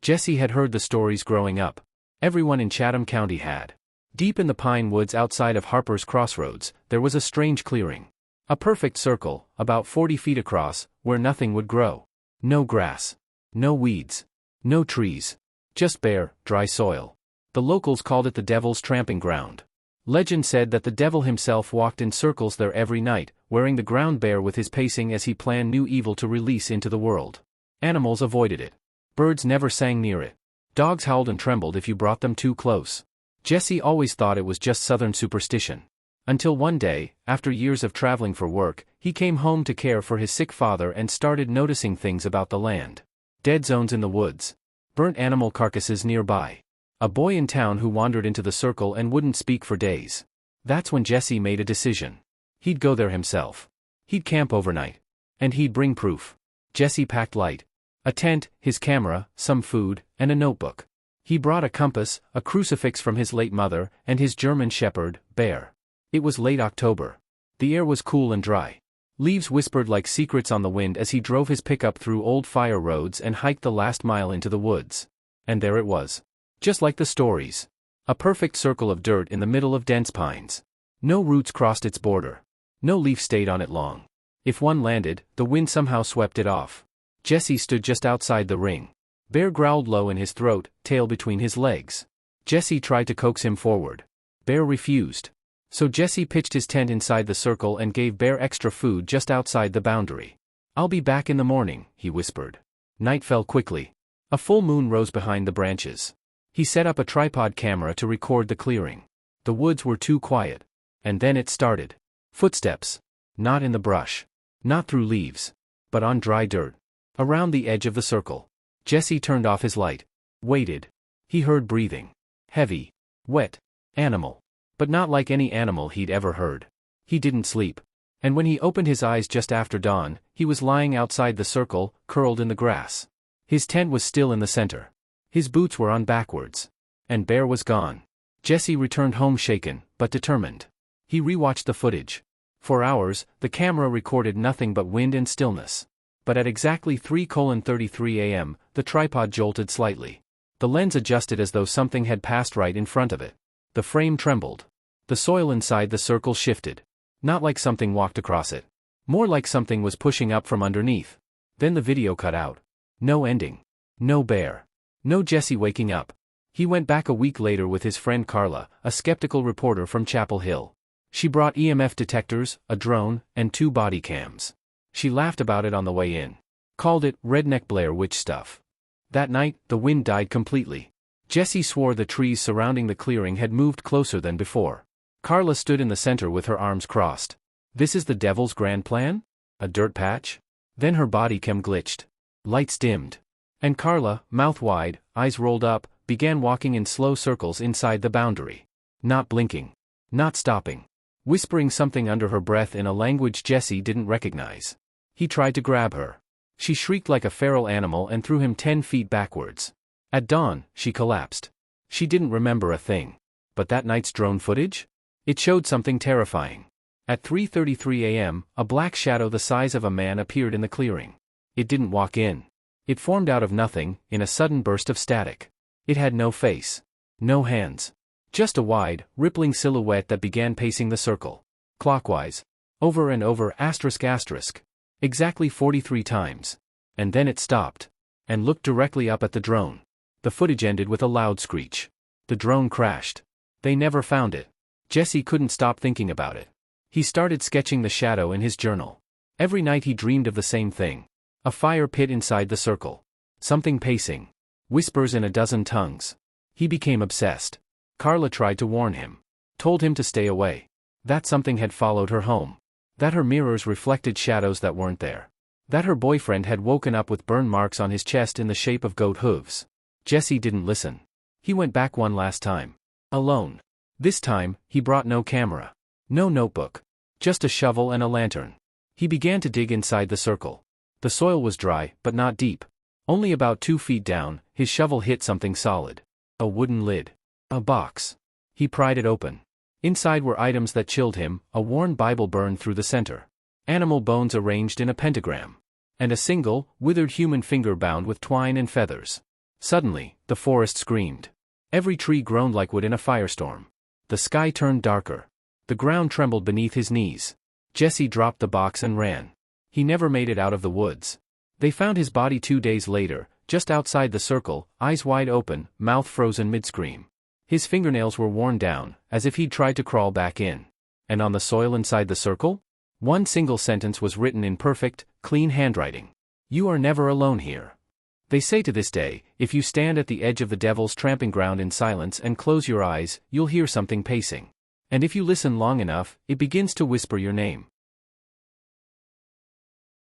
Jesse had heard the stories growing up. Everyone in Chatham County had. Deep in the pine woods outside of Harper's Crossroads, there was a strange clearing. A perfect circle, about 40 feet across, where nothing would grow. No grass. No weeds. No trees. Just bare, dry soil. The locals called it the devil's tramping ground. Legend said that the devil himself walked in circles there every night, wearing the ground bare with his pacing as he planned new evil to release into the world. Animals avoided it. Birds never sang near it. Dogs howled and trembled if you brought them too close. Jesse always thought it was just southern superstition. Until one day, after years of traveling for work, he came home to care for his sick father and started noticing things about the land. Dead zones in the woods. Burnt animal carcasses nearby. A boy in town who wandered into the circle and wouldn't speak for days. That's when Jesse made a decision. He'd go there himself. He'd camp overnight. And he'd bring proof. Jesse packed light. A tent, his camera, some food, and a notebook. He brought a compass, a crucifix from his late mother, and his German shepherd, Bear. It was late October. The air was cool and dry. Leaves whispered like secrets on the wind as he drove his pickup through old fire roads and hiked the last mile into the woods. And there it was. Just like the stories. A perfect circle of dirt in the middle of dense pines. No roots crossed its border. No leaf stayed on it long. If one landed, the wind somehow swept it off. Jesse stood just outside the ring. Bear growled low in his throat, tail between his legs. Jesse tried to coax him forward. Bear refused. So Jesse pitched his tent inside the circle and gave Bear extra food just outside the boundary. "I'll be back in the morning," he whispered. Night fell quickly. A full moon rose behind the branches. He set up a tripod camera to record the clearing. The woods were too quiet. And then it started. Footsteps. Not in the brush. Not through leaves. But on dry dirt. Around the edge of the circle. Jesse turned off his light. Waited. He heard breathing. Heavy. Wet. Animal. But not like any animal he'd ever heard. He didn't sleep. And when he opened his eyes just after dawn, he was lying outside the circle, curled in the grass. His tent was still in the center. His boots were on backwards. And Bear was gone. Jesse returned home shaken, but determined. He rewatched the footage. For hours, the camera recorded nothing but wind and stillness. But at exactly 3:33 a.m., the tripod jolted slightly. The lens adjusted as though something had passed right in front of it. The frame trembled. The soil inside the circle shifted. Not like something walked across it. More like something was pushing up from underneath. Then the video cut out. No ending. No Bear. No Jesse waking up. He went back a week later with his friend Carla, a skeptical reporter from Chapel Hill. She brought EMF detectors, a drone, and 2 body cams. She laughed about it on the way in. Called it redneck Blair Witch stuff. That night, the wind died completely. Jesse swore the trees surrounding the clearing had moved closer than before. Carla stood in the center with her arms crossed. This is the devil's grand plan? A dirt patch? Then her body cam glitched. Lights dimmed. And Carla, mouth wide, eyes rolled up, began walking in slow circles inside the boundary. Not blinking. Not stopping. Whispering something under her breath in a language Jesse didn't recognize. He tried to grab her. She shrieked like a feral animal and threw him 10 feet backwards. At dawn, she collapsed. She didn't remember a thing. But that night's drone footage? It showed something terrifying. At 3:33 a.m., a black shadow the size of a man appeared in the clearing. It didn't walk in. It formed out of nothing, in a sudden burst of static. It had no face. No hands. Just a wide, rippling silhouette that began pacing the circle. Clockwise. Over and over ***. Exactly 43 times. And then it stopped. And looked directly up at the drone. The footage ended with a loud screech. The drone crashed. They never found it. Jesse couldn't stop thinking about it. He started sketching the shadow in his journal. Every night he dreamed of the same thing. A fire pit inside the circle. Something pacing. Whispers in a dozen tongues. He became obsessed. Carla tried to warn him. Told him to stay away. That something had followed her home. That her mirrors reflected shadows that weren't there. That her boyfriend had woken up with burn marks on his chest in the shape of goat hooves. Jesse didn't listen. He went back one last time. Alone. This time, he brought no camera. No notebook. Just a shovel and a lantern. He began to dig inside the circle. The soil was dry, but not deep. Only about 2 feet down, his shovel hit something solid. A wooden lid. A box. He pried it open. Inside were items that chilled him, a worn Bible burned through the center. Animal bones arranged in a pentagram. And a single, withered human finger bound with twine and feathers. Suddenly, the forest screamed. Every tree groaned like wood in a firestorm. The sky turned darker. The ground trembled beneath his knees. Jesse dropped the box and ran. He never made it out of the woods. They found his body 2 days later, just outside the circle, eyes wide open, mouth frozen mid-scream. His fingernails were worn down, as if he'd tried to crawl back in. And on the soil inside the circle? One single sentence was written in perfect, clean handwriting. "You are never alone here." They say to this day, if you stand at the edge of the devil's tramping ground in silence and close your eyes, you'll hear something pacing. And if you listen long enough, it begins to whisper your name.